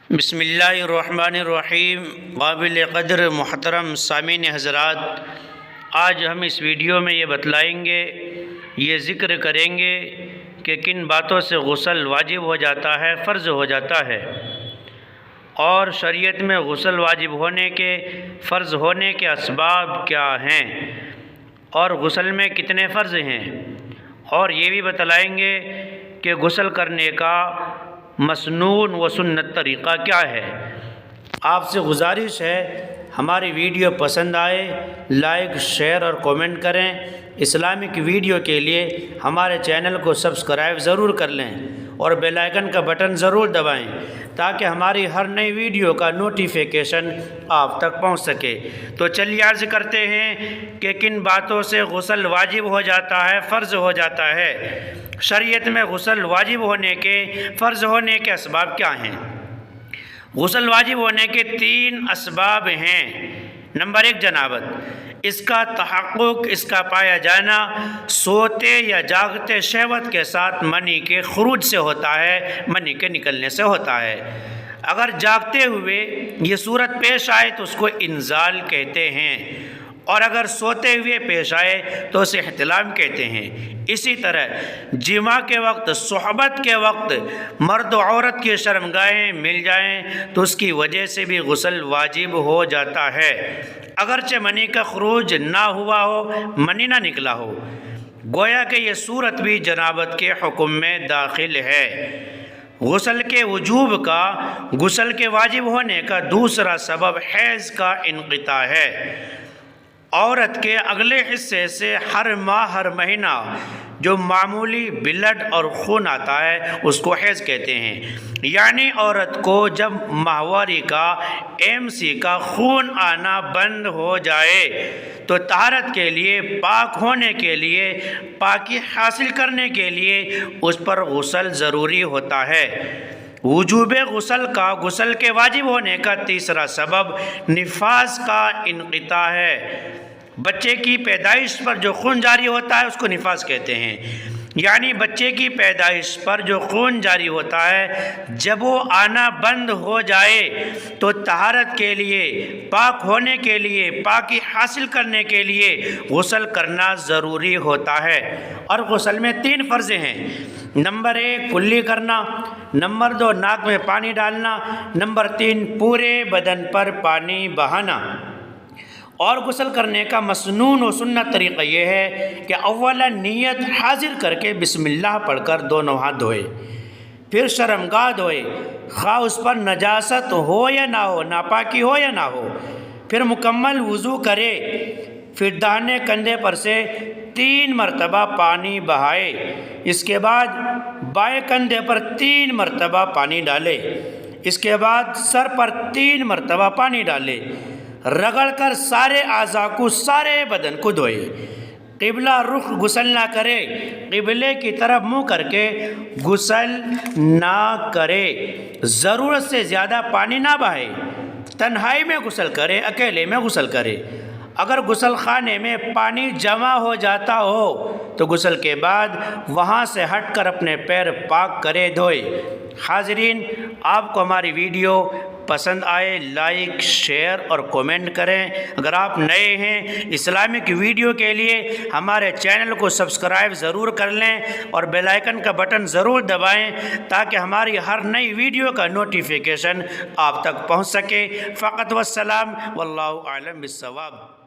بسم اللہ الرحمن الرحیم۔ قابل قدر محترم سامعین حضرات، آج ہم اس ویڈیو میں یہ بتلائیں گے، یہ ذکر کریں گے کہ کن باتوں سے غسل واجب ہو جاتا ہے، فرض ہو جاتا ہے، اور شریعت میں غسل واجب ہونے کے، فرض ہونے کے اسباب کیا ہیں، اور غسل میں کتنے فرض ہیں، اور یہ بھی بتلائیں گے کہ غسل کرنے کا مسنون و سنت طریقہ کیا ہے۔ آپ سے گزارش ہے ہماری ویڈیو پسند آئے لائک، شیئر اور کومنٹ کریں۔ اسلامک ویڈیو کے لیے ہمارے چینل کو سبسکرائب ضرور کر لیں اور بیل آئیکن کا بٹن ضرور دبائیں تاکہ ہماری ہر نئی ویڈیو کا نوٹیفیکیشن آپ تک پہنچ سکے۔ تو چلیے عرض کرتے ہیں کہ کن باتوں سے غسل واجب ہو جاتا ہے، فرض ہو جاتا ہے۔ شریعت میں غسل واجب ہونے کے، فرض ہونے کے اسباب کیا ہیں؟ غسل واجب ہونے کے 3 اسباب ہیں۔ نمبر 1 جنابت، اس کا تحقق، اس کا پایا جانا سوتے یا جاگتے شہوت کے ساتھ منی کے خروج سے ہوتا ہے، منی کے نکلنے سے ہوتا ہے۔ اگر جاگتے ہوئے یہ صورت پیش آئے تو اس کو انزال کہتے ہیں، اور اگر سوتے ہوئے پیش آئے تو اسے احتلام کہتے ہیں۔ اسی طرح جماع کے وقت، صحبت کے وقت مرد و عورت کی شرمگاہیں مل جائیں تو اس کی وجہ سے بھی غسل واجب ہو جاتا ہے، اگرچہ منی کا خروج نہ ہوا ہو، منی نہ نکلا ہو۔ گویا کہ یہ صورت بھی جنابت کے حکم میں داخل ہے۔ غسل کے وجوب کا، غسل کے واجب ہونے کا دوسرا سبب حیض کا انقطاع ہے۔ عورت کے اگلے حصے سے ہر ماہ، ہر مہینہ جو معمولی بلڈ اور خون آتا ہے اس کو حیض کہتے ہیں۔ یعنی عورت کو جب ماہواری کا، MC کا خون آنا بند ہو جائے تو طہارت کے لیے، پاک ہونے کے لیے، پاکی حاصل کرنے کے لیے اس پر غسل ضروری ہوتا ہے۔ وجوب غسل کا، غسل کے واجب ہونے کا تیسرا سبب نفاس کا انقطاع ہے۔ بچے کی پیدائش پر جو خون جاری ہوتا ہے اس کو نفاس کہتے ہیں۔ یعنی بچے کی پیدائش پر جو خون جاری ہوتا ہے جب وہ آنا بند ہو جائے تو طہارت کے لیے، پاک ہونے کے لیے، پاکی حاصل کرنے کے لیے غسل کرنا ضروری ہوتا ہے۔ اور غسل میں 3 فرض ہیں۔ نمبر 1 کلی کرنا، نمبر 2 ناک میں پانی ڈالنا، نمبر 3 پورے بدن پر پانی بہانا۔ اور غسل کرنے کا مسنون و سنت طریقہ یہ ہے کہ اولا نیت حاضر کر کے بسم اللہ پڑھ کر دونوں ہاتھ دھوئے، پھر شرمگاہ دھوئے، خواہ اس پر نجاست ہو یا نہ ہو، ناپاکی ہو یا نہ ہو، پھر مکمل وضو کرے، پھر داہنے کندھے پر سے 3 مرتبہ پانی بہائے، اس کے بعد بائیں کندھے پر 3 مرتبہ پانی ڈالے، اس کے بعد سر پر 3 مرتبہ پانی ڈالے، رگڑ کر سارے اعضاء کو، سارے بدن کو دھوئے۔ قبلہ رخ غسل نہ کرے، قبلے کی طرف منہ کر کے غسل نہ کرے، ضرورت سے زیادہ پانی نہ بہائے، تنہائی میں غسل کرے، اکیلے میں غسل کرے۔ اگر غسل خانے میں پانی جمع ہو جاتا ہو تو غسل کے بعد وہاں سے ہٹ کر اپنے پیر پاک کرے، دھوئے۔ حاضرین، آپ کو ہماری ویڈیو پسند آئے لائک، شیئر اور کومنٹ کریں۔ اگر آپ نئے ہیں اسلامک ویڈیو کے لیے ہمارے چینل کو سبسکرائب ضرور کر لیں اور بیل آئیکن کا بٹن ضرور دبائیں تاکہ ہماری ہر نئی ویڈیو کا نوٹیفیکیشن آپ تک پہنچ سکے۔ فقط والسلام، واللہ اعلم بالصواب۔